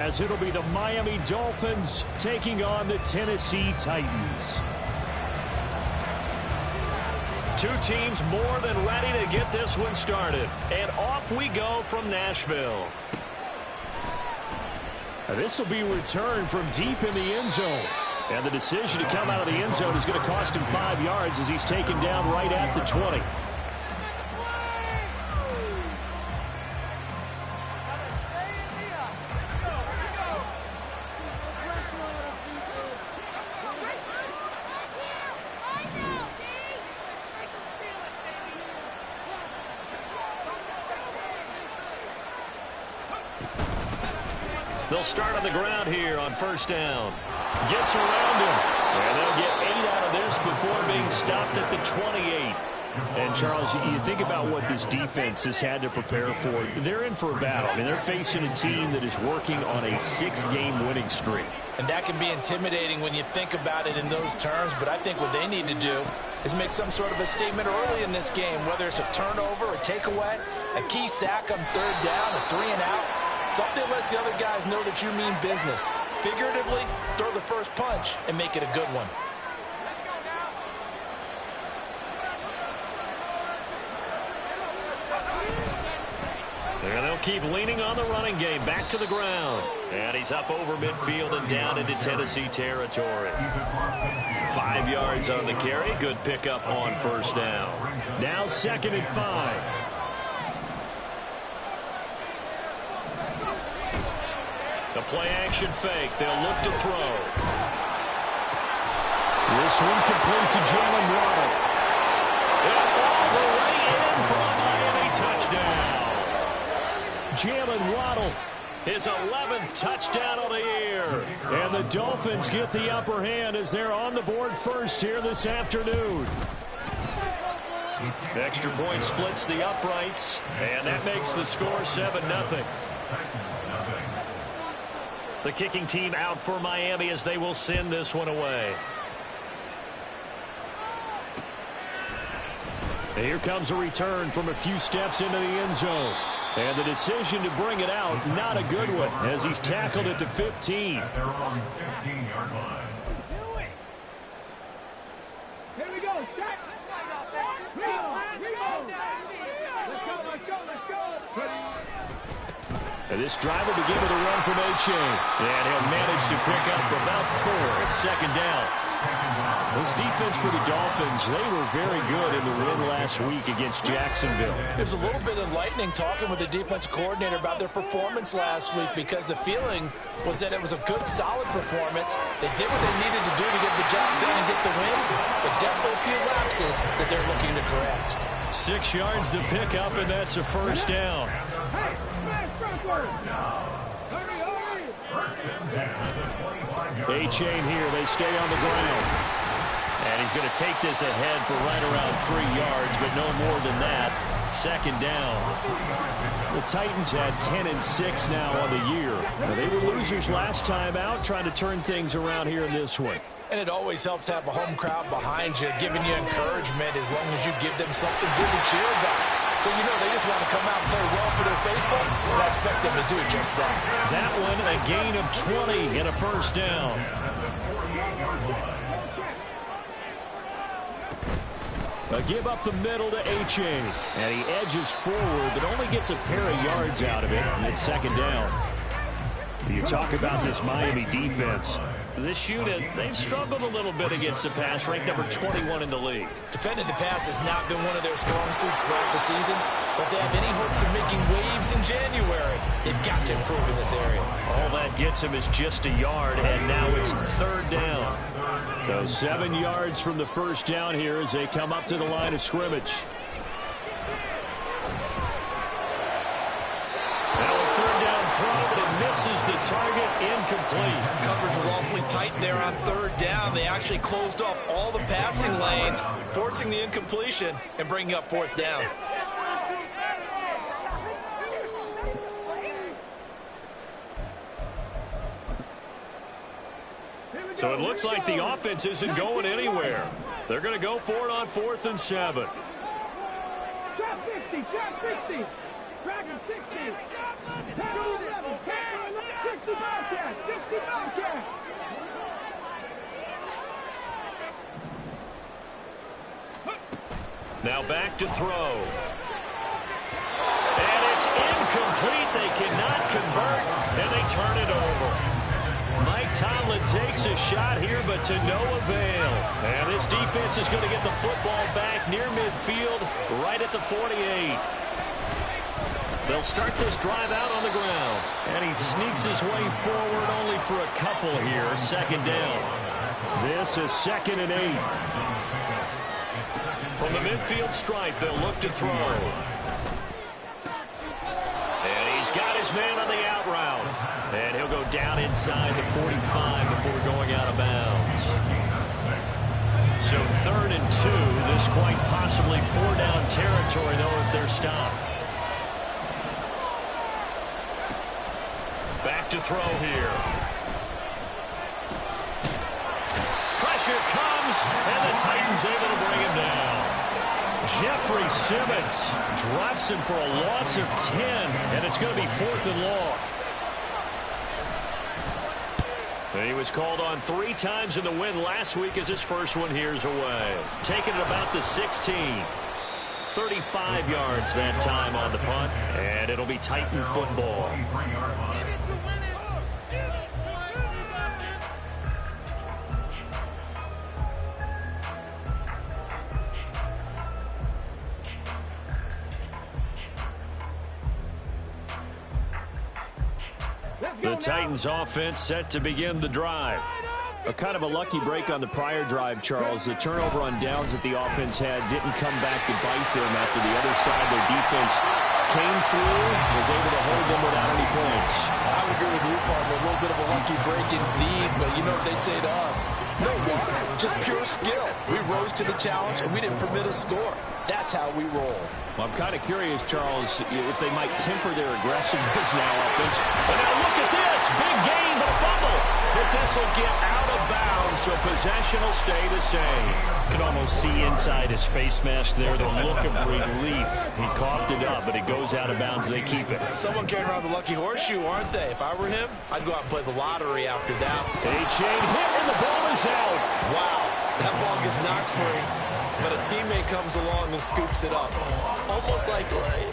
As it'll be the Miami Dolphins taking on the Tennessee Titans. Two teams more than ready to get this one started. And off we go from Nashville. This will be returned from deep in the end zone. And the decision to come out of the end zone is going to cost him 5 yards as he's taken down right at the 20. They'll start on the ground here on first down. Gets around him. And they'll get 8 out of this before being stopped at the 28. And, Charles, you think about what this defense has had to prepare for. They're in for a battle. I mean, they're facing a team that is working on a 6-game winning streak. And that can be intimidating when you think about it in those terms. But I think what they need to do is make some sort of a statement early in this game, whether it's a turnover, a takeaway, a key sack on third down, a 3-and-out. Something lets the other guys know that you mean business. Figuratively, throw the first punch and make it a good one. And they'll keep leaning on the running game. Back to the ground. And he's up over midfield and down into Tennessee territory. 5 yards on the carry. Good pickup on first down. Now 2nd and 5. The play-action fake. They'll look to throw. This one complete to Jalen Waddle. And all the way in for a Miami touchdown. Jalen Waddle. His 11th touchdown of the year. And the Dolphins get the upper hand as they're on the board first here this afternoon. Extra point splits the uprights. And that makes the score 7-0. The kicking team out for Miami as they will send this one away. And here comes a return from a few steps into the end zone. And the decision to bring it out, not a good one, as he's tackled at the 15. Here we go. And this drive will begin with a run from Achane. And he'll manage to pick up about 4 at 2nd down. This defense for the Dolphins, they were very good in the win last week against Jacksonville. It was a little bit enlightening talking with the defensive coordinator about their performance last week, because the feeling was that it was a good, solid performance. They did what they needed to do to get the job done and get the win, but definitely a few lapses that they're looking to correct. 6 yards to pick up, and that's a first down. Achane here, they stay on the ground. And he's going to take this ahead for right around 3 yards, but no more than that. 2nd down. The Titans had 10-6 now on the year. Now, they were losers last time out, trying to turn things around here in this one. And it always helps to have a home crowd behind you, giving you encouragement as long as you give them something good to cheer about. So you know they just want to come out and play well for their faithful, and I expect them to do just that. That one, a gain of 20 and a first down. A give up the middle to Achane. And he edges forward, but only gets a pair of yards out of it, and it's 2nd down. You talk about this Miami defense. This unit, they've struggled a little bit against the pass, ranked number 21 in the league. Defending the pass has not been one of their strong suits throughout the season, but they have any hopes of making waves in January. They've got to improve in this area. All that gets him is just a yard, and now it's 3rd down. So 7 yards from the first down here as they come up to the line of scrimmage. Now a 3rd down throw, but it misses the target, incomplete. Coverage was awfully tight there on 3rd down. They actually closed off all the passing lanes, forcing the incompletion and bringing up 4th down. So it looks like the offense isn't going anywhere. They're going to go for it on 4th and 7. Drop 60, drop 60. Drop 60. Now back to throw. And it's incomplete. They cannot convert, and they turn it over. Mike Tomlin takes a shot here, but to no avail. And this defense is going to get the football back near midfield, right at the 48. They'll start this drive out on the ground. And he sneaks his way forward only for a couple here. Second down. This is 2nd and 8. From the midfield stripe, they'll look to throw. And he's got his man on the out route. And he'll go down inside the 45 before going out of bounds. So 3rd and 2. This quite possibly 4-down territory, though, if they're stopped. Back to throw here. Pressure comes, and the Titans able to bring him down. Jeffrey Simmons drops him for a loss of 10, and it's going to be 4th and long. And he was called on 3 times in the win last week as his first one here's away. Taking it about the 16. 35 yards that time on the punt, and it'll be Titan football. The Titans offense set to begin the drive. A kind of a lucky break on the prior drive, Charles. The turnover on downs that the offense had didn't come back to bite them after the other side. Their defense came through, was able to hold them without any points. I would agree with you, partner. A little bit of a lucky break indeed, but you know what they'd say to us? No luck, just pure skill. We rose to the challenge, and we didn't permit a score. That's how we roll. Well, I'm kind of curious, Charles, if they might temper their aggressiveness now offensively. But now look at this. Big gain, but a fumble. But this will get out of bounds, so possession will stay the same. You can almost see inside his face mask there the look of relief. He coughed it up, but it goes out of bounds. They keep it. Someone carrying around the lucky horseshoe, aren't they? If I were him, I'd go out and play the lottery after that. A-Chain hit, and the ball is out. Wow, that ball gets knocked free, but a teammate comes along and scoops it up.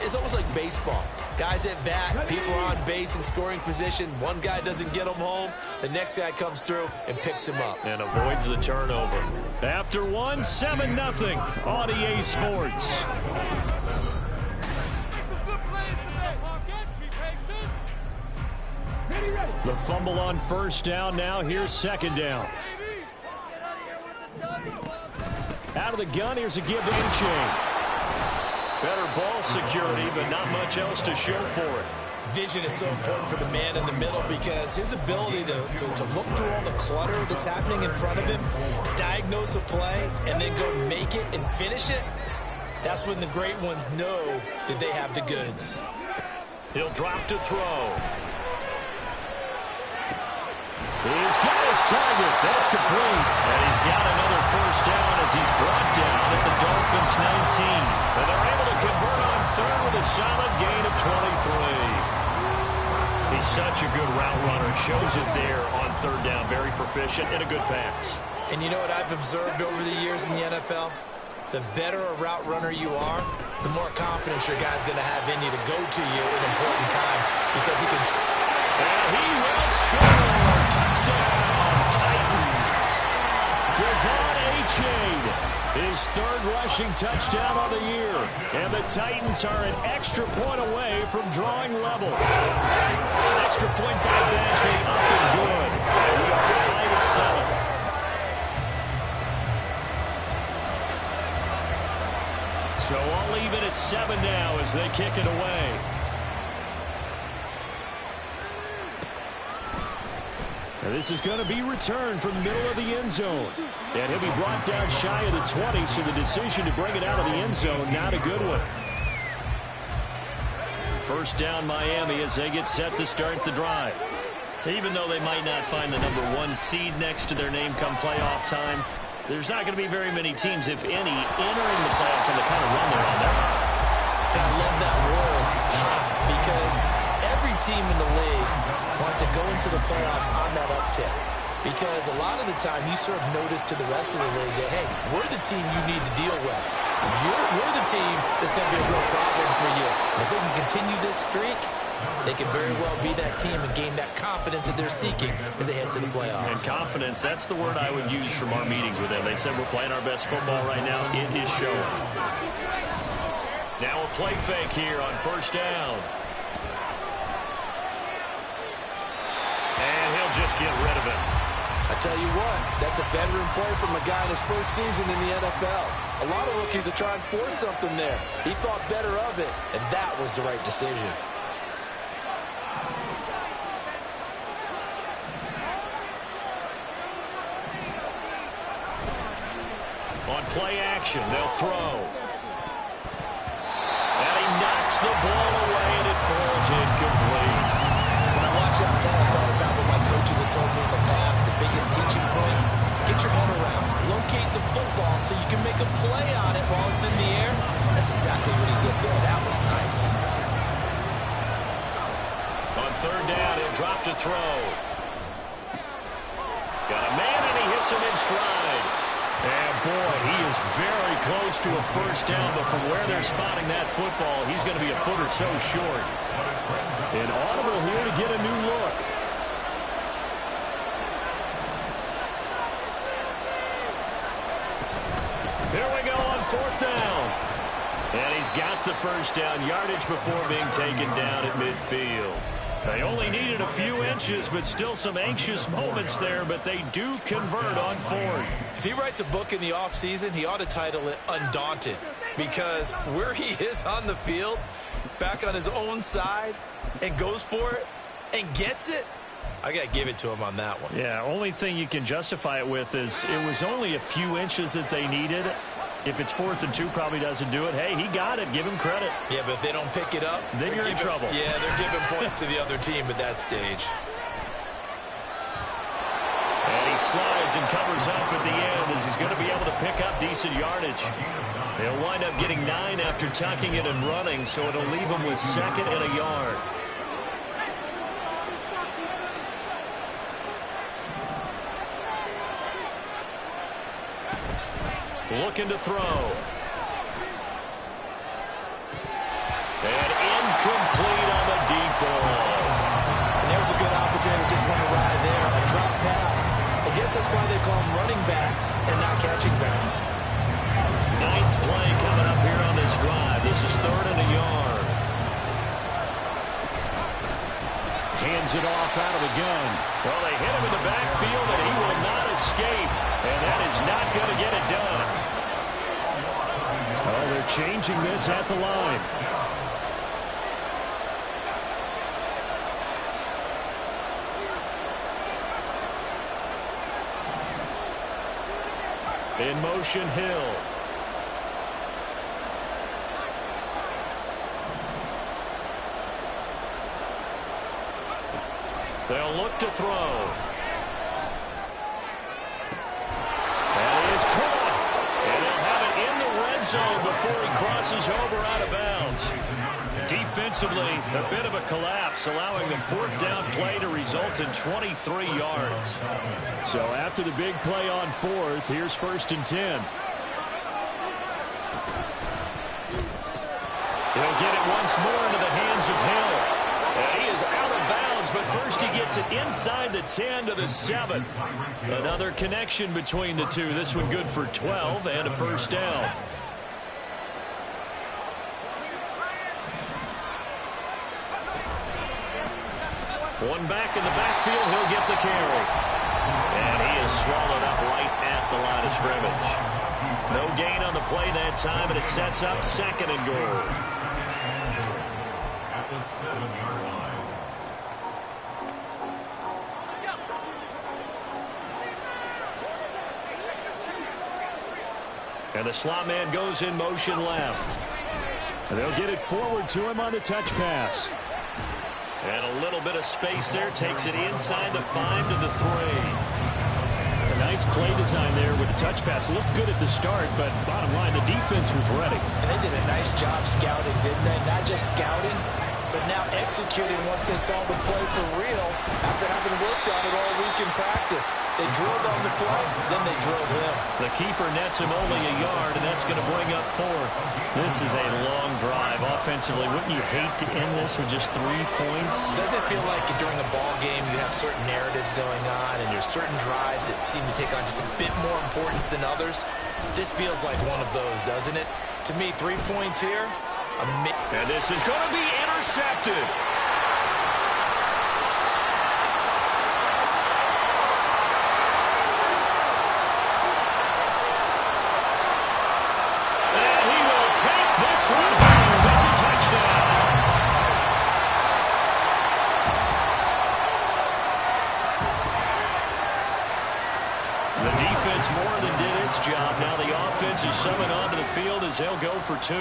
It's almost like baseball. Guys at bat, people are on base in scoring position. One guy doesn't get him home. The next guy comes through and picks him up. And avoids the turnover. After one, 7-0 on EA Sports. The fumble on first down. Now here's second down. Out of the gun, here's a give to A-Chain. Better ball security, but not much else to show for it. Vision is so important for the man in the middle because his ability to look through all the clutter that's happening in front of him, diagnose a play, and then go make it and finish it, that's when the great ones know that they have the goods. He'll drop to throw. He's got his target. That's complete. And he's got another first down as he's brought down at the Dolphins' 19. And they're able to convert on third with a solid gain of 23. He's such a good route runner. Shows it there on third down. Very proficient and a good pass. And you know what I've observed over the years in the NFL? The better a route runner you are, the more confidence your guy's going to have in you to go to you in important times because he can... And he will score. Touchdown, Titans. Devon A-Chain, his third rushing touchdown on the year. And the Titans are an extra point away from drawing level. Extra point by Badgley up and good. And we are tied at 7. So all even at 7 now as they kick it away. And this is going to be returned from the middle of the end zone. And he'll be brought down shy of the 20, so the decision to bring it out of the end zone, not a good one. First down Miami as they get set to start the drive. Even though they might not find the number 1 seed next to their name come playoff time, there's not going to be very many teams, if any, entering the playoffs on the kind of run they're on there. I love that word because every team in the league wants to go into the playoffs on that uptick. Because a lot of the time you serve notice to the rest of the league that, hey, we're the team you need to deal with. We're the team that's going to be a real problem for you. And if they can continue this streak, they can very well be that team and gain that confidence that they're seeking as they head to the playoffs. And confidence, that's the word I would use from our meetings with them. They said we're playing our best football right now. It is showing. Now a play fake here on first down. And he'll just get rid of it. I tell you what, that's a veteran play from a guy in his first season in the NFL. A lot of rookies are trying to force something there. He thought better of it, and that was the right decision. On play action, they'll throw. And he knocks the ball away, and it falls incomplete. When I watched that play, I thought about what my coaches had told me in the past. The biggest teaching point, get your head around. Locate the football so you can make a play on it while it's in the air. That's exactly what he did there. That was nice. On third down, he'll drop to throw. Got a man, and he hits him in stride. And boy, he is very close to a first down, but from where they're spotting that football, he's going to be a foot or so short. An audible here to get a new look. Here we go on fourth down. And he's got the first down yardage before being taken down at midfield. They only needed a few inches, but still some anxious moments there, but they do convert on fourth. If he writes a book in the offseason, he ought to title it Undaunted, because where he is on the field, back on his own side, and goes for it, and gets it, I got to give it to him on that one. Yeah, only thing you can justify it with is it was only a few inches that they needed. If it's 4th and 2, probably doesn't do it. Hey, he got it. Give him credit. Yeah, but if they don't pick it up, then you're in trouble. Yeah, they're giving points to the other team at that stage. And he slides and covers up at the end as he's going to be able to pick up decent yardage. He'll wind up getting 9 after tucking it and running, so it'll leave him with 2nd and a yard. Looking to throw. And incomplete on the deep ball. And there was a good opportunity. Just want to ride there. A drop pass. I guess that's why they call them running backs and not catching backs. 9th play coming up here on this drive. This is 3rd and a yard. Hands it off out of the gun. Well, they hit him in the backfield, and he will not escape. And that is not going to get it done. Oh, they're changing this at the line. In motion, Hill. They'll look to throw. That is caught. And they'll have it in the red zone before he crosses over out of bounds. Defensively, a bit of a collapse, allowing the 4th down play to result in 23 yards. So after the big play on 4th, here's 1st and 10. He'll get it once more into the hands of Hill. And he is out of bounds, but first he gets it inside the 10 to the 7. Another connection between the two. This one good for 12 and a first down. One back in the backfield, he'll get the carry. And he is swallowed up right at the line of scrimmage. No gain on the play that time, and it sets up 2nd and goal. And the slot man goes in motion left. And they'll get it forward to him on the touch pass. And a little bit of space there. Takes it inside the 5 to the 3. A nice play design there with the touch pass. Looked good at the start, but bottom line, the defense was ready. And they did a nice job scouting, didn't they? Not just scouting, but now executing once they saw the play for real after having worked on it all week in practice. They drilled on the play, then they drilled him. The keeper nets him only a yard, and that's going to bring up fourth. This is a long drive offensively. Wouldn't you hate to end this with just 3 points? Doesn't it feel like during a ball game you have certain narratives going on and there's certain drives that seem to take on just a bit more importance than others? This feels like one of those, doesn't it? To me, 3 points here. And this is going to be intercepted. And he will take this one home. It's a touchdown. The defense more than did its job. Now the offense is summoned onto the field as they'll go for 2.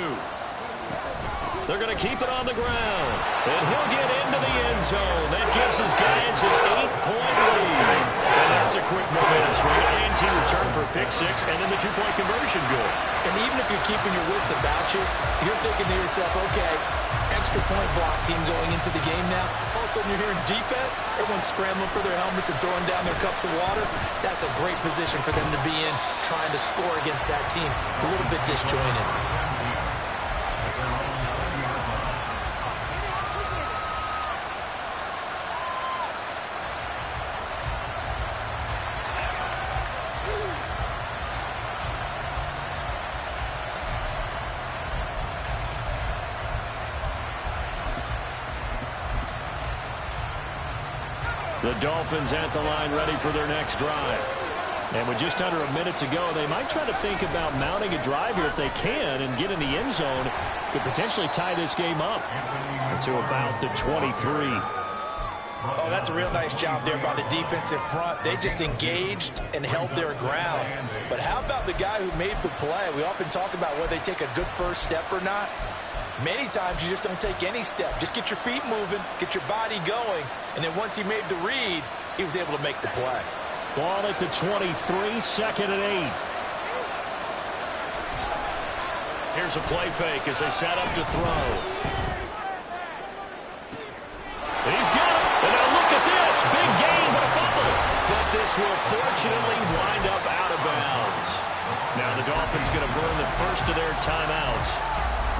They're going to keep it on the ground. And he'll get into the end zone. That gives his guys an 8-point lead. And that's a quick momentum swing. INT return for a pick 6, and then the 2-point conversion goal. And even if you're keeping your wits about you, you're thinking to yourself, okay, extra point block team going into the game now. All of a sudden you're hearing defense. Everyone's scrambling for their helmets and throwing down their cups of water. That's a great position for them to be in, trying to score against that team. A little bit disjointed. The Dolphins at the line ready for their next drive. And with just under a minute to go, they might try to think about mounting a drive here if they can and get in the end zone to potentially tie this game up to about the 23. Oh, that's a real nice job there by the defensive front. They just engaged and held their ground. But how about the guy who made the play? We often talk about whether they take a good first step or not. Many times you just don't take any step. Just get your feet moving, get your body going, and then once he made the read, he was able to make the play. Ball at the 23, 2nd and 8. Here's a play fake as they set up to throw. He's got it. And now look at this. Big gain, but a fumble. But this will fortunately wind up out of bounds. Now the Dolphins going to burn the first of their timeouts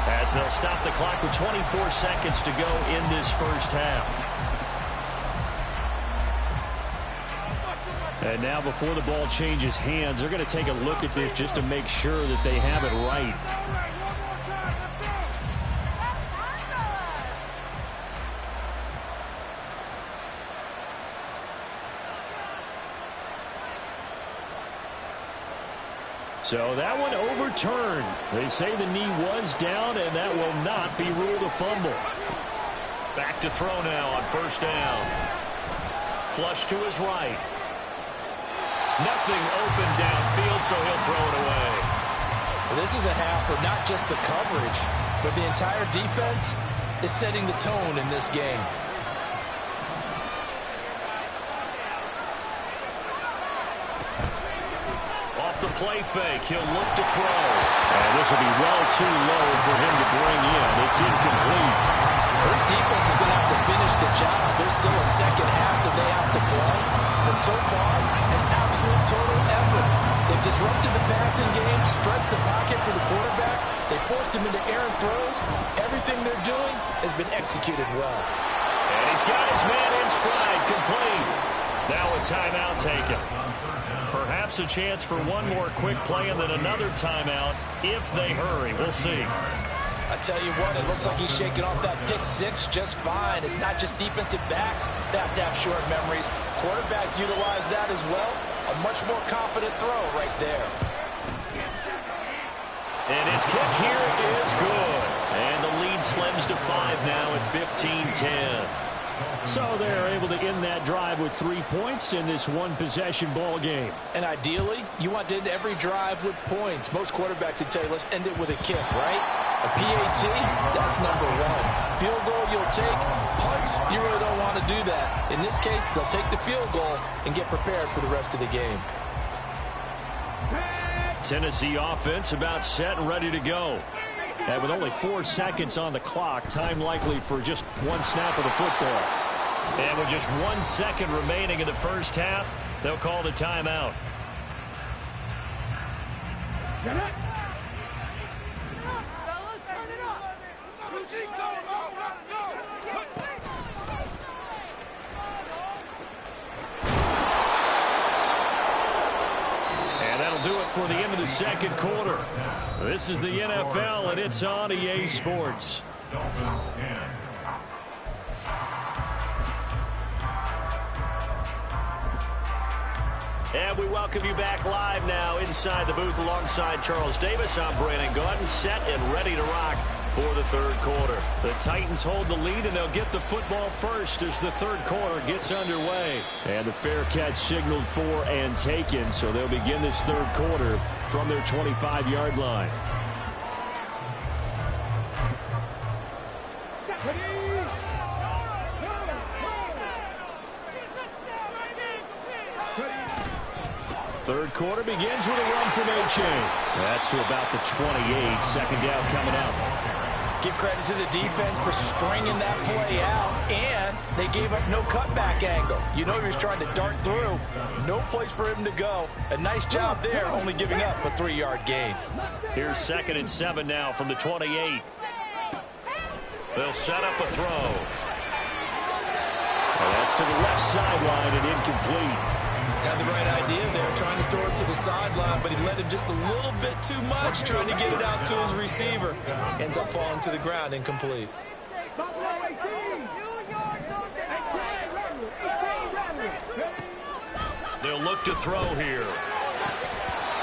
as they'll stop the clock with 24 seconds to go in this first half. And now before the ball changes hands, they're going to take a look at this just to make sure that they have it right. So that one overturned. They say the knee was down, and that will not be ruled a fumble. Back to throw now on first down. Flush to his right. Nothing open downfield, so he'll throw it away. This is a half where not just the coverage, but the entire defense is setting the tone in this game. The play fake. He'll look to throw. And this will be well too low for him to bring in. It's incomplete. This defense is going to have to finish the job. There's still a second half that they have to play. But so far, an absolute total effort. They've disrupted the passing game, stressed the pocket for the quarterback. They forced him into errant throws. Everything they're doing has been executed well. And he's got his man in stride, complete. Now a timeout taken. Perhaps a chance for one more quick play and then another timeout if they hurry. We'll see. I tell you what, it looks like he's shaking off that pick 6 just fine. It's not just defensive backs that have to have short memories. Quarterbacks utilize that as well. A much more confident throw right there. And his kick here is good. And the lead slims to 5 now at 15-10. So they're able to end that drive with 3 points in this one-possession ball game. And ideally, you want to end every drive with points. Most quarterbacks would tell you, let's end it with a kick, right? A PAT, that's number 1. Field goal you'll take. Punts, you really don't want to do that. In this case, they'll take the field goal and get prepared for the rest of the game. Tennessee offense about set and ready to go. And with only 4 seconds on the clock, time likely for just one snap of the football. And with just 1 second remaining in the first half, they'll call the timeout. And that'll do it for the end of the second quarter. This is the NFL, and it's on EA Sports. Dolphins 10. And we welcome you back live now inside the booth alongside Charles Davis. I'm Brandon Gaudin, set and ready to rock for the third quarter. The Titans hold the lead, and they'll get the football first as the third quarter gets underway. And the fair catch signaled for and taken, so they'll begin this third quarter from their 25-yard line. Third quarter begins with a run from Achane. That's to about the 28. Second down coming out. Give credit to the defense for stringing that play out, and they gave up no cutback angle. You know he was trying to dart through. No place for him to go. A nice job there, only giving up a 3-yard gain. Here's 2nd and 7 now from the 28. They'll set up a throw. And that's to the left sideline and incomplete. Had the right idea there, trying to throw it to the sideline, but he let him just a little bit too much, trying to get it out to his receiver. Ends up falling to the ground, incomplete. They'll look to throw here.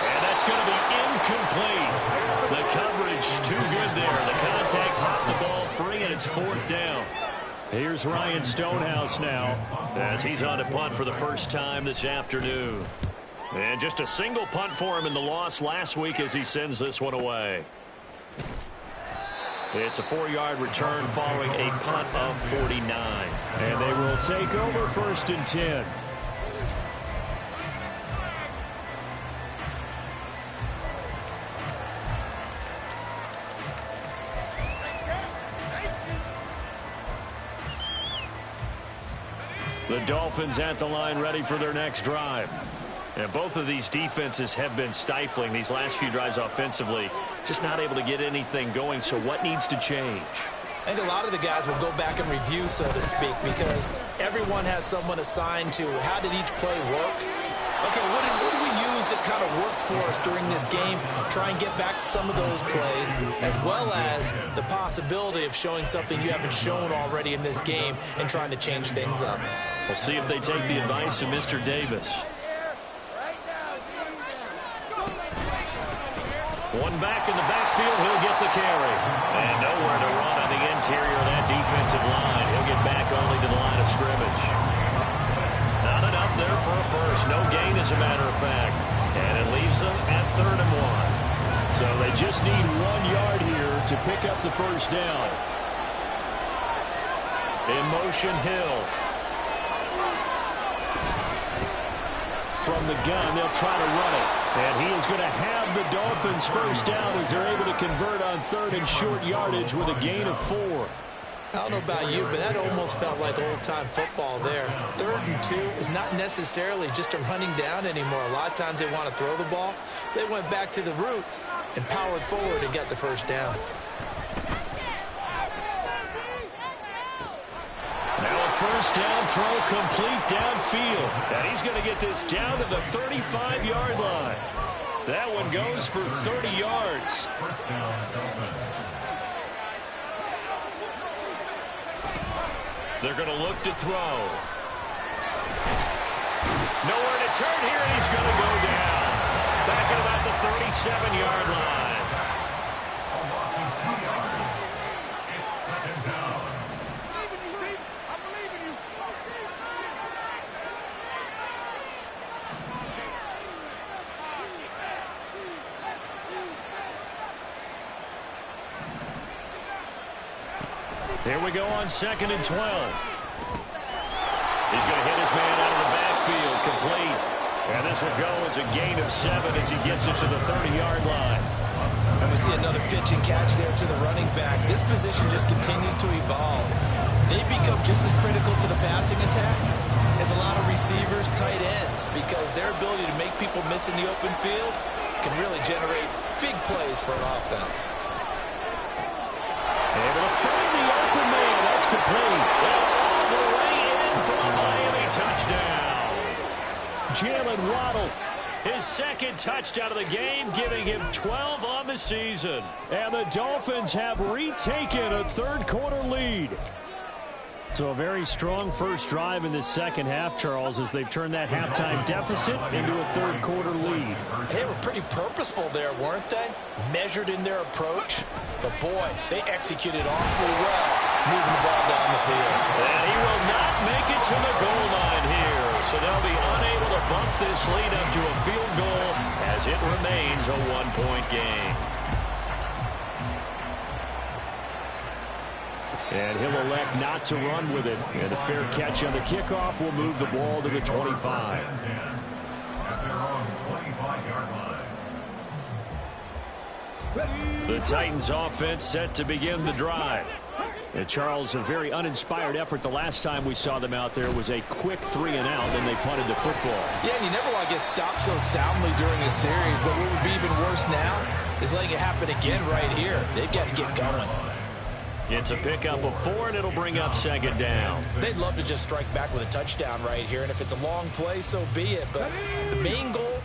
And that's going to be incomplete. The coverage too good there. The contact popped the ball free, and it's 4th down. Here's Ryan Stonehouse now, as he's on to punt for the first time this afternoon. And just a single punt for him in the loss last week as he sends this one away. It's a 4-yard return following a punt of 49. And they will take over 1st and 10. The Dolphins at the line, ready for their next drive. And both of these defenses have been stifling these last few drives offensively. Just not able to get anything going, so what needs to change? I think a lot of the guys will go back and review, so to speak, because everyone has someone assigned to how did each play work. Okay, what did we use that kind of worked for us during this game? Try and get back some of those plays, as well as the possibility of showing something you haven't shown already in this game and trying to change things up. We'll see if they take the advice of Mr. Davis. One back in the backfield, he'll get the carry. And nowhere to run on the interior of that defensive line. He'll get back only to the line of scrimmage. Not enough there for a first. No gain, as a matter of fact. And it leaves them at 3rd and 1. So they just need 1 yard here to pick up the first down. In motion, Hill. From the gun, they'll try to run it. And he is going to have the Dolphins first down as they're able to convert on 3rd and short yardage with a gain of 4. I don't know about you, but that almost felt like old-time football there. 3rd and 2 is not necessarily just a running down anymore. A lot of times they want to throw the ball. They went back to the roots and powered forward and got the first down. Now a first down throw complete downfield. And he's going to get this down to the 35-yard line. That one goes for 30 yards. First down, Dolphins. They're going to look to throw. Nowhere to turn here, and he's going to go down. Back at about the 37-yard line. Boston 2 yards. It's 2nd down. Here we go on 2nd and 12. He's going to hit his man out of the backfield, complete. And this will go as a gain of 7 as he gets it to the 30-yard line. And we see another pitch and catch there to the running back. This position just continues to evolve. They become just as critical to the passing attack as a lot of receivers, tight ends, because their ability to make people miss in the open field can really generate big plays for an offense. Able to find the open man. That's complete. All the way in for a Miami touchdown. Jalen Waddle. His second touchdown of the game, giving him 12 on the season. And the Dolphins have retaken a third-quarter lead. So a very strong first drive in the second half, Charles, as they've turned that halftime deficit into a third-quarter lead. And they were pretty purposeful there, weren't they? Measured in their approach. But, boy, they executed awfully well, moving the ball down the field. And he will not make it to the goal line here. So they'll be unable to bump this lead up to a field goal as it remains a one-point game. And he'll elect not to run with it. And a fair catch on the kickoff will move the ball to the 25. At their own 25-yard line. The Titans offense set to begin the drive. And Charles, a very uninspired effort the last time we saw them out there was a quick 3-and-out, then they punted the football. Yeah, and you never want to get stopped so soundly during a series, but what would be even worse now is letting it happen again right here. They've got to get going. It's a pickup of 4, and it'll bring up second down. They'd love to just strike back with a touchdown right here, and if it's a long play, so be it. But the main goal,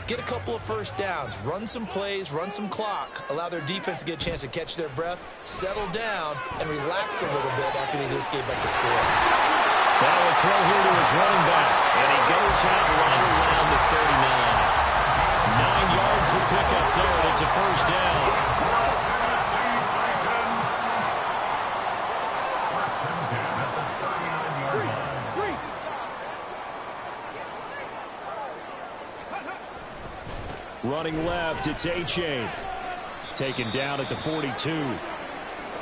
get a couple of first downs, run some plays, run some clock, allow their defense to get a chance to catch their breath, settle down, and relax a little bit after they just gave up the score. That will throw here to his running back. And he goes out right around the 39. 9 yards to pick up there, and it's a first down. Running left, it's A-Chain. Taken down at the 42.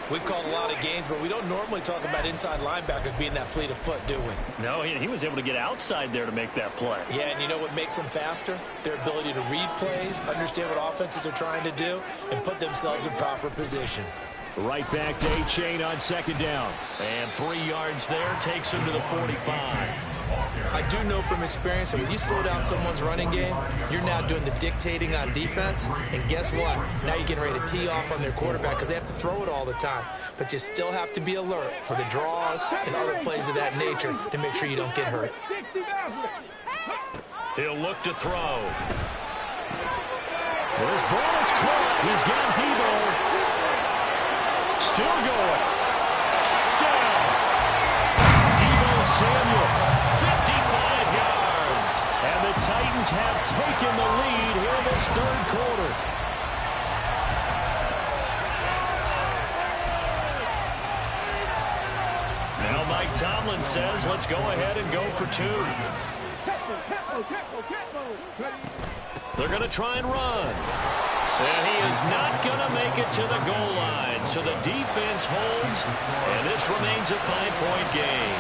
We've called a lot of games, but we don't normally talk about inside linebackers being that fleet of foot, do we? No, he was able to get outside there to make that play. Yeah, and you know what makes them faster? Their ability to read plays, understand what offenses are trying to do, and put themselves in proper position. Right back to A-Chain on second down. And 3 yards there takes him to the 45. I do know from experience that when you slow down someone's running game, you're now doing the dictating on defense. And guess what? Now you're getting ready to tee off on their quarterback because they have to throw it all the time. But you still have to be alert for the draws and other plays of that nature to make sure you don't get hurt. He'll look to throw. This ball is caught. He's got Debo. Still going. Touchdown. Debo Samuel. 55 yards. And the Titans have taken the lead here in this third quarter. Now Mike Tomlin says, let's go ahead and go for 2. They're going to try and run. And he is not going to make it to the goal line. So the defense holds, and this remains a 5-point game.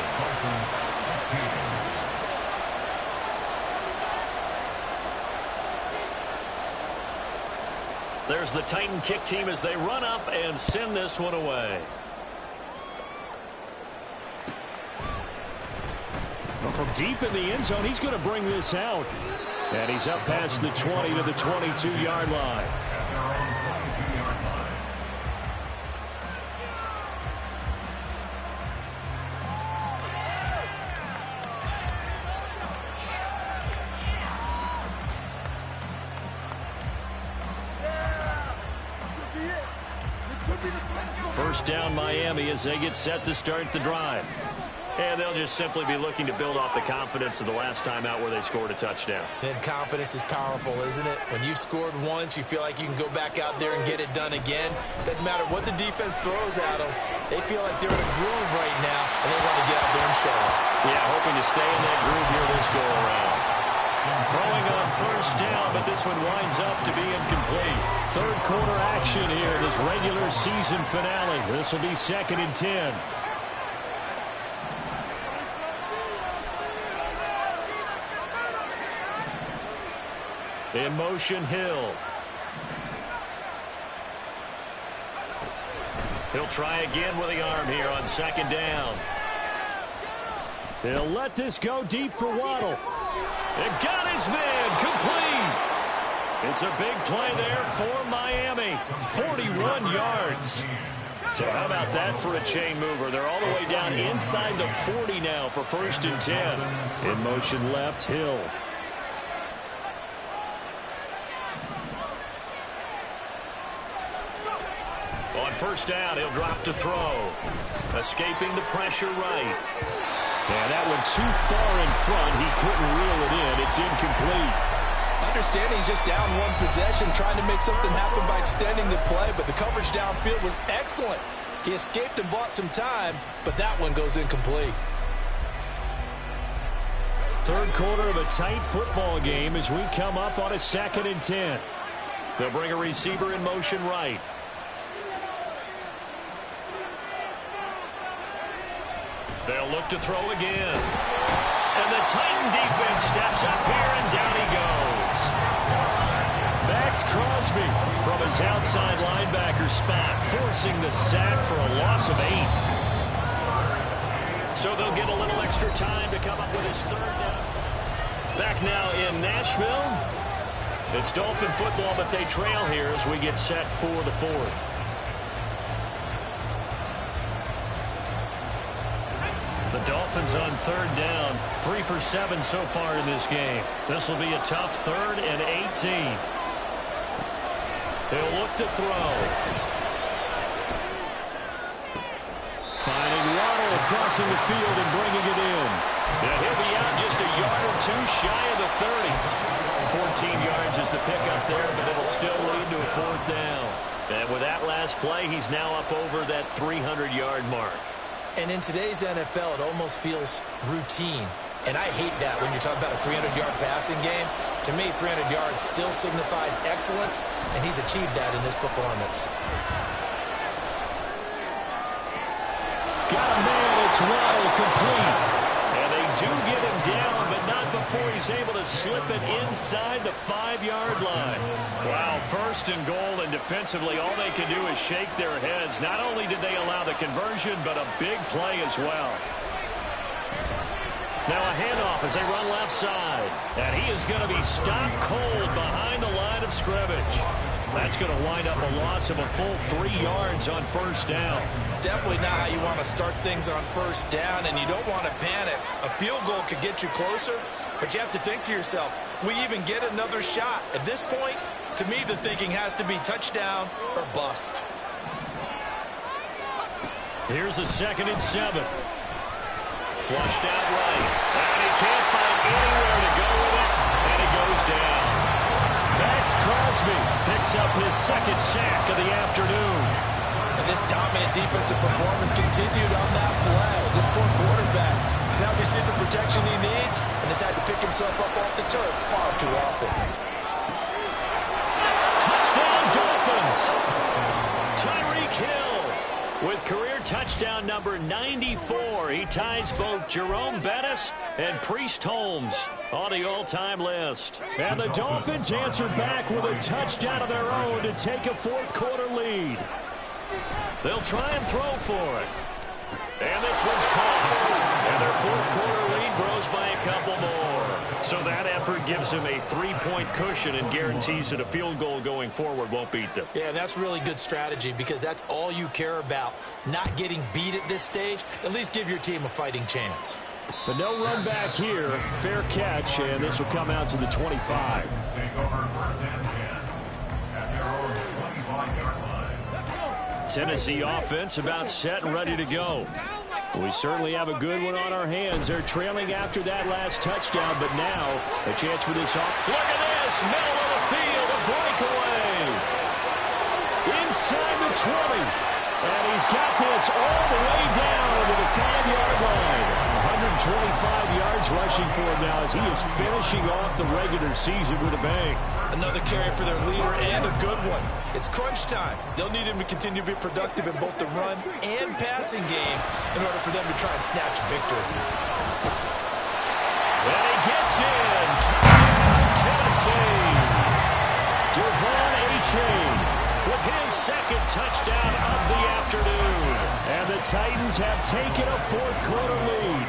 There's the Titan kick team as they run up and send this one away. Well, from deep in the end zone, he's going to bring this out. And he's up past the 20 to the 22-yard line. First down Miami as they get set to start the drive. And they'll just simply be looking to build off the confidence of the last time out where they scored a touchdown. And confidence is powerful, isn't it? When you've scored once, you feel like you can go back out there and get it done again. Doesn't matter what the defense throws at them. They feel like they're in a groove right now, and they want to get out there and show it. Yeah, hoping to stay in that groove here this go-around. Throwing on first down, but this one winds up to be incomplete. Third quarter action here in this regular season finale. This will be 2nd and 10. In motion, Hill. He'll try again with the arm here on second down. He'll let this go deep for Waddle. It got his man complete. It's a big play there for Miami. 41 yards. So how about that for a chain mover? They're all the way down inside the 40 now for 1st and 10. In motion left, Hill. On 1st down, he'll drop to throw. Escaping the pressure right. And that one too far in front. He couldn't reel it in. It's incomplete. Understanding he's just down one possession, trying to make something happen by extending the play, but the coverage downfield was excellent. He escaped and bought some time, but that one goes incomplete. Third quarter of a tight football game as we come up on a 2nd and 10. They'll bring a receiver in motion right. They'll look to throw again. And the Titan defense steps up here, and down he goes. Max Crosby From his outside linebacker spot, forcing the sack for a loss of 8. So they'll get a little extra time to come up with his 3rd down. Back now in Nashville. It's Dolphin football, but they trail here as we get set for the 4th. The Dolphins on 3rd down. 3 for 7 so far in this game. This will be a tough 3rd and 18. They'll look to throw. finding Waddle crossing the field and bringing it in. And he'll be out just a yard or 2 shy of the 30. 14 yards is the pickup there, but it'll still lead to a 4th down. And with that last play, he's now up over that 300-yard mark. And in today's NFL, it almost feels routine. And I hate that when you talk about a 300-yard passing game. To me, 300 yards still signifies excellence, and he's achieved that in this performance. Got a man, it's Waddle, complete. And they do get him down, but not before he's able to slip it inside the 5-yard line. Wow, 1st and goal, and defensively, all they can do is shake their heads. Not only did they allow the conversion, but a big play as well. Now a handoff as they run left side. And he is going to be stopped cold behind the line of scrimmage. That's going to wind up a loss of a full 3 yards on 1st down. Definitely not how you want to start things on 1st down, and you don't want to panic. A field goal could get you closer, but you have to think to yourself, we even get another shot. At this point, to me, the thinking has to be touchdown or bust. Here's a 2nd and 7. Flushed out right. And he can't find anywhere to go with it. And he goes down. Max Crosby picks up his 2nd sack of the afternoon. And this dominant defensive performance continued on that play. This poor quarterback has now received the protection he needs and has had to pick himself up off the turf far too often. Touchdown Dolphins. Tyreek Hill with career touchdown number 94. He ties both Jerome Bettis and Priest Holmes on the all-time list. And the Dolphins answer back with a touchdown of their own to take a 4th quarter lead. They'll try and throw for it. And this one's caught. And their 4th quarter lead grows by a couple more. So that effort gives them a 3-point cushion and guarantees that a field goal going forward won't beat them. Yeah, that's really good strategy because that's all you care about. Not getting beat at this stage. At least give your team a fighting chance. But no run back here. Fair catch, and this will come out to the 25. Take over 1st and 10 at their own 25-yard line. Tennessee offense about set and ready to go. We certainly have a good one on our hands. They're trailing after that last touchdown, but now a chance for this off. Look at this, middle of the field, a breakaway. Inside the 20. And he's got this all the way down to the 5-yard line. 125 yards rushing for him now as he is finishing off the regular season with a bang. Another carry for their leader and a good one. It's crunch time. They'll need him to continue to be productive in both the run and passing game in order for them to try and snatch a victory. And he gets in. Touchdown, Tennessee. Devon Achane with his 2nd touchdown of the afternoon. Dolphins have taken a fourth-quarter lead.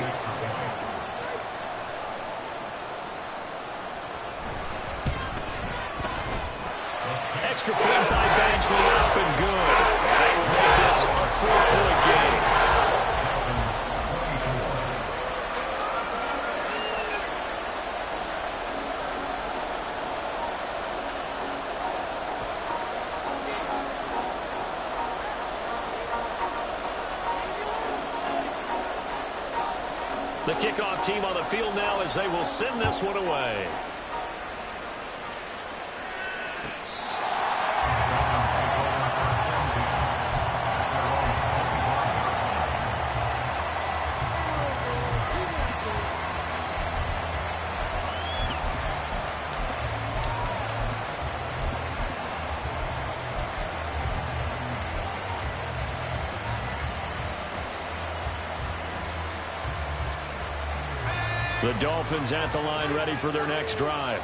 Extra point by Badgley, up and good. They will make this a 4-point game. The kickoff team on the field now as they will send this one away. The Dolphins at the line ready for their next drive.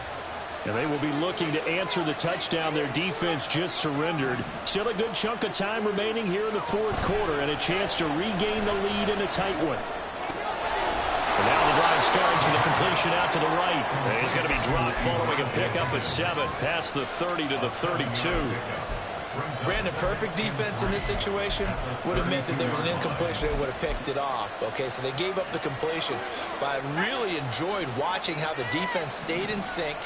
And they will be looking to answer the touchdown their defense just surrendered. Still a good chunk of time remaining here in the fourth quarter and a chance to regain the lead in a tight one. And now the drive starts with a completion out to the right. And he's going to be dropped following a pickup of 7 past the 30 to the 32. Brandon, perfect defense in this situation would have meant that there was an incompletion. They would have picked it off. Okay, so they gave up the completion. But I really enjoyed watching how the defense stayed in sync,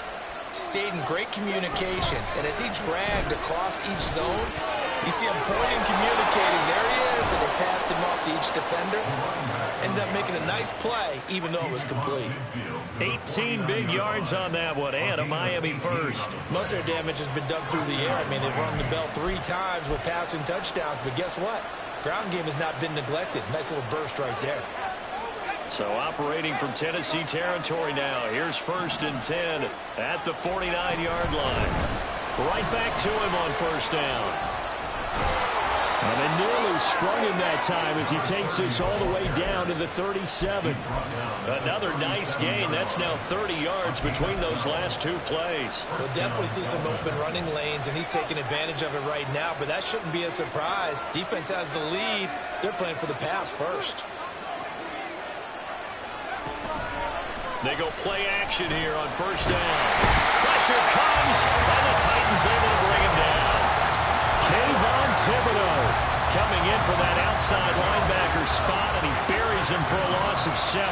stayed in great communication. And as he dragged across each zone, you see him pointing, communicating. There he is, and they passed him off to each defender. Ended up making a nice play, even though it was complete. 18 big yards on that one, and a Miami first. Most of their damage has been done through the air. I mean, they've rung the bell 3 times with passing touchdowns, but guess what? Ground game has not been neglected. Nice little burst right there. So operating from Tennessee territory now. Here's 1st and 10 at the 49-yard line. Right back to him on 1st down. And they nearly sprung him that time as he takes this all the way down to the 37. Another nice gain. That's now 30 yards between those last 2 plays. We'll definitely see some open running lanes, and he's taking advantage of it right now, but that shouldn't be a surprise. Defense has the lead. They're playing for the pass first. They go play action here on 1st down. Pressure comes, and the Titans able to bring him down. Kayvon Thibodeaux coming in from that outside linebacker spot, and he buries him for a loss of 7.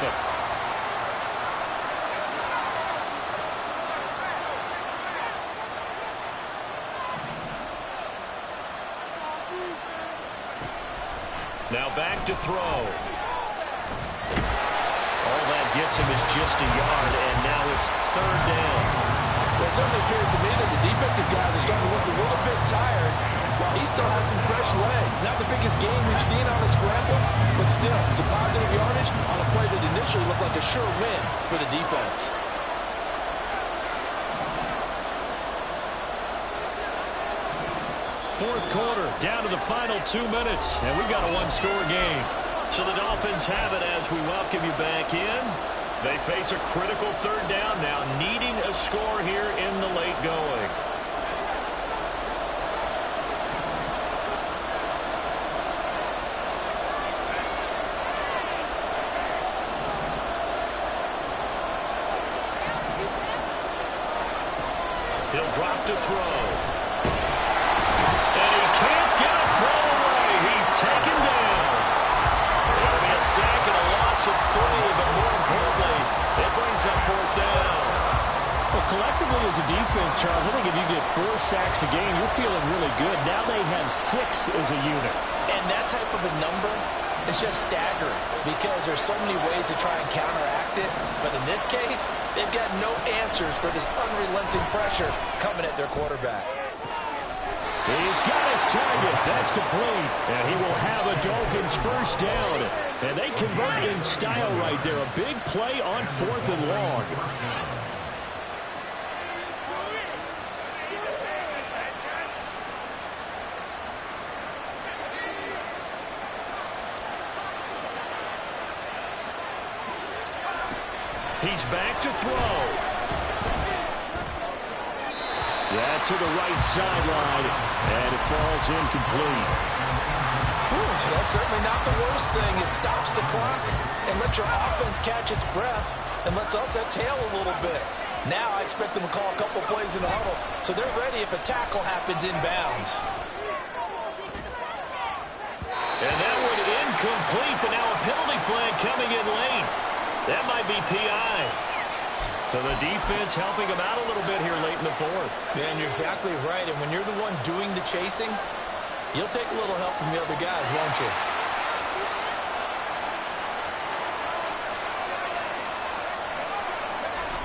Now back to throw. All that gets him is just a yard, and now it's 3rd down. Well, it certainly appears to me that the defensive guys are starting to look a little bit tired, while he still has some fresh legs. Not the biggest game we've seen on a scramble, but still, some positive yardage on a play that initially looked like a sure win for the defense. Fourth quarter, down to the final 2 minutes, and we got a 1-score game. So the Dolphins have it as we welcome you back in. They face a critical 3rd down now, needing a score here in the late going. He'll drop to throw. And he can't get a throw away. He's taken down. It'll be a sack and a loss of 3, but more importantly, it brings up 4th down. Well, collectively as a defense, Charles, I think if you get 4 sacks a game, you're feeling really good. Now they have 6 as a unit. And that type of a number is just staggering because there's so many ways to try and counteract it. But in this case, they've got no answers for this unrelenting pressure coming at their quarterback. He's got his target. That's complete. And he will have a Dolphins 1st down. And they convert in style right there. A big play on 4th and long. He's back to throw. Yeah, to the right sideline, and it falls incomplete. That's certainly not the worst thing. It stops the clock and lets your offense catch its breath and lets us exhale a little bit. Now I expect them to call a couple plays in the huddle, so they're ready if a tackle happens inbounds. And that one incomplete, but now a penalty flag coming in late. That might be PI. So the defense helping them out a little bit here late in the fourth. Man, you're exactly right. And when you're the one doing the chasing, you'll take a little help from the other guys, won't you?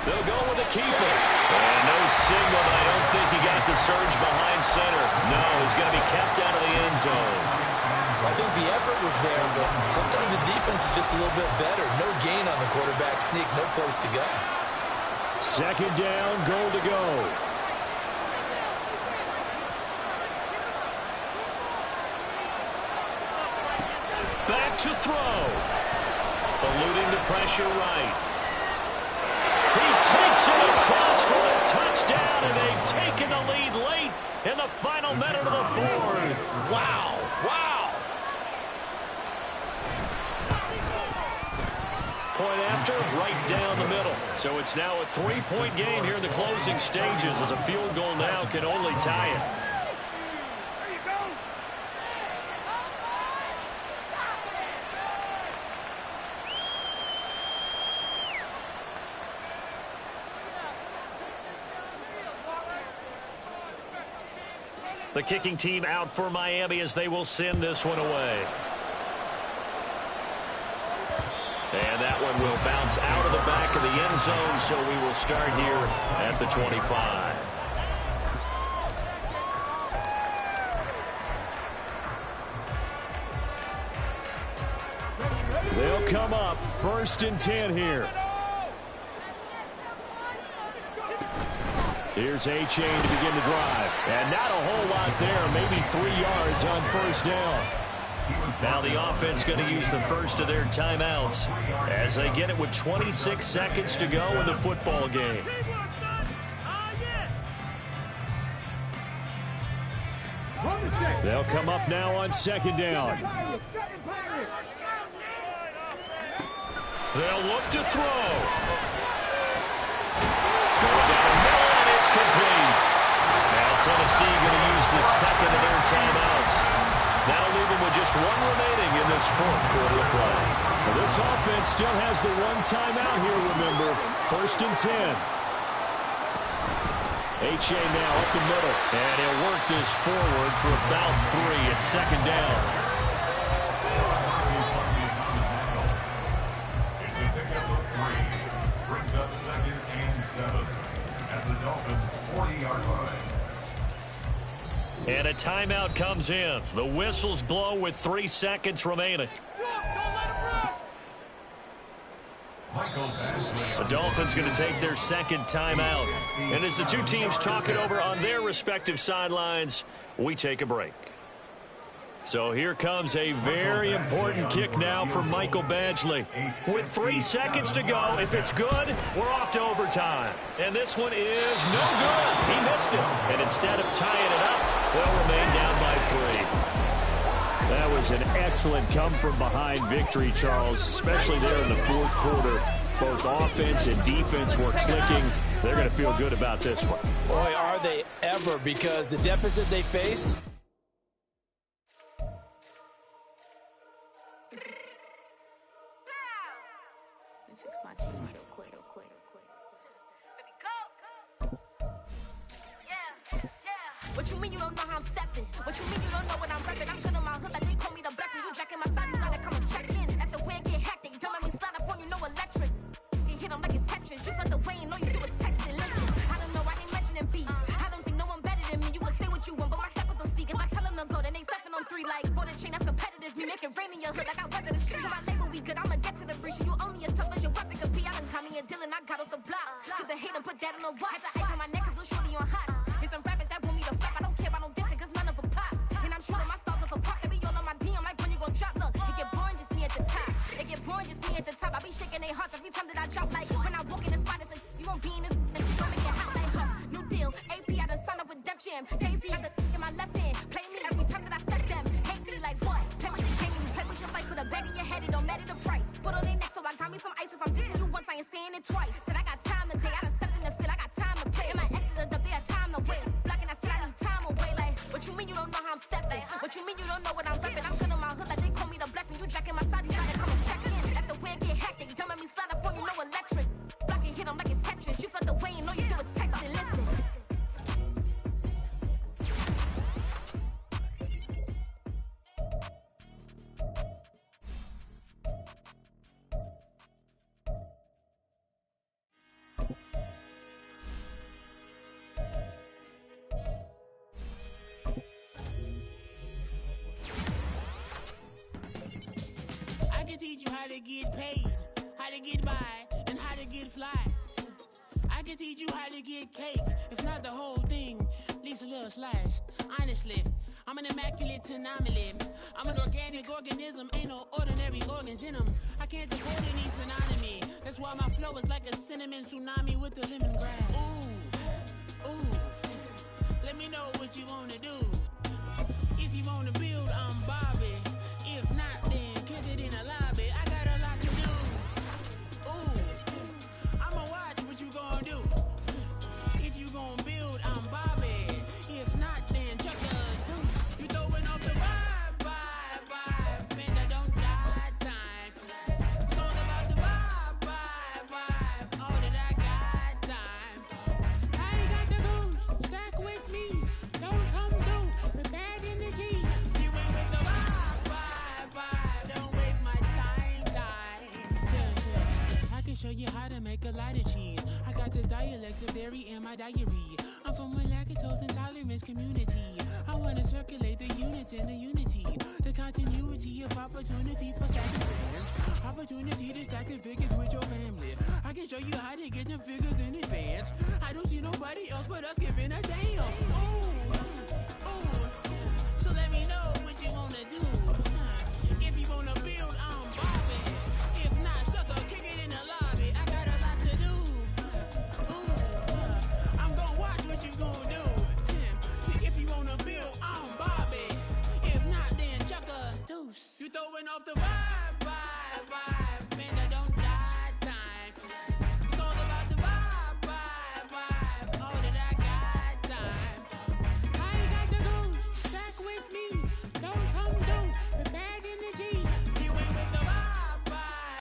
They'll go with a keeper. And no signal, but I don't think he got the surge behind center. No, he's going to be kept out of the end zone. I think the effort was there, but sometimes the defense is just a little bit better. No gain on the quarterback sneak, no place to go. Second down, goal to go. Back to throw. Eluding the pressure right. He takes it across for a touchdown, and they've taken the lead late in the final minute of the fourth. Wow. Wow. Point after, right down the middle. So it's now a 3-point game here in the closing stages, as a field goal now can only tie it. The kicking team out for Miami as they will send this one away. And that one will bounce out of the back of the end zone, so we will start here at the 25. They'll come up 1st and 10 here. Here's A-Chain to begin the drive. And not a whole lot there, maybe 3 yards on 1st down. Now the offense going to use the first of their timeouts as they get it with 26 seconds to go in the football game. They'll come up now on 2nd down. They'll look to throw. Going down the middle, and it's complete. Now Tennessee going to use the second of their timeouts. That'll leave them with just one remaining in this fourth quarter of play. Well, this offense still has the one timeout here, remember. 1st and 10. H.A. now up the middle. And he'll work this forward for about 3 at 2nd down. It's a pickup of 3. Brings up 2nd and 7 at the Dolphins' 40-yard line. And a timeout comes in. The whistles blow with 3 seconds remaining. The Dolphins going to take their second timeout. And as the two teams talk it over on their respective sidelines, we take a break. So here comes a very important kick now from Michael Badgley. With 3 seconds to go, if it's good, we're off to overtime. And this one is no good. He missed it. And instead of tying it up, they'll remain down by 3. That was an excellent come-from-behind victory, Charles, especially there in the fourth quarter. Both offense and defense were clicking. They're going to feel good about this one. Boy, are they ever, because the deficit they faced... Fix my cheese real quick. What you mean you don't know how I'm stepping? What you mean you don't know what I'm repping? I'm good in my hood like they call me the blessing. You jacking my side, you gotta come and check in. At the way I get hectic, don't let me slide up on you, no electric. You hit them like it's Tetris. Just let the way you know you do it texting. Listen, I don't know why they mentioning beef. I don't think no one better than me. You would say what you want, but my steppers don't speak. If I tell them to go, then they stepping on 3 like border chain. That's competitive. Me make it rain in your hood like I weather the streets. So my label we good. I'ma get to the breach. You only as tough as your weapon could be. I done caught me a Dylan. I got off the block. Took the hate and put that on the watch. Had the ice on my neck 'cause little shorty on hot. It's some rappers that want me to flop. I don't care about no dissing 'cause none of them pop. And I'm shooting my stars off a pop. They be all on my DM like when you gon' drop. Look, it get boring just me at the top. It get boring just me at the top. I be shaking their hearts every time that I drop. Like when I walk in the spot, it's like you won't be in this. Don't make it hot like her. New deal. AP, I done signed up with Def Jam. Jay-Z has the in my left hand. Play me every time that I step them. Hate me like what? Play with the it don't matter the price. Put on their neck, so I got me some ice. If I'm dissing you once, I ain't saying it twice. Said I got time today, I done stepped in the field, I got time to play. And my exes are up there, time to wait. Blocking, I said I need time away. Like, what you mean you don't know how I'm stepping? What you mean you don't know what I'm repping? I'm feeling my hood like they call me the blessing. You jacking my side, you gotta come and check in. That's the way it get hectic. You don't make me slide up on you, no electric. Blocking, hit 'em like it's Tetris. You felt the way, you know you do is text and listen. I can teach you how to get paid, how to get by, and how to get fly. I can teach you how to get cake, if not the whole thing, at least a little slice. Honestly, I'm an immaculate anomaly. I'm an organic organism, ain't no ordinary organs in them. I can't support any synonymy. That's why my flow is like a cinnamon tsunami with the lemongrass. Ooh, ooh, let me know what you wanna do. If you wanna build, I'm Bobby. If not, then kick it in the lobby. I got a lot to do. Ooh, I'ma watch what you gon' do. If you gon' build, I'm Bobby. If not, then chuck the deuce. You throwing off the vibe, and I don't die time. It's all about the vibe, all that I got time. I ain't got the goose, stack with me. Don't come through with bad energy. You ain't with the vibe, don't waste my time. Yeah. I can show you how to make a lot of cheese. I got the dialect of dairy in my diary. I'm from a lactose intolerance community. I wanna circulate the units and the unity, the continuity of opportunity for stacking fans. Opportunity to stack the figures with your family. I can show you how to get the figures in advance. I don't see nobody else but us giving a damn. Ooh, so let me know what you wanna do. If you wanna build, I'm Bobby. If not, sucker, kick it in the lobby. I got a lot to do. Ooh, I'm gonna watch what you gonna do. See, if you wanna build, I'm Bobby. If not, then chuck a deuce. You throwing off the vibe.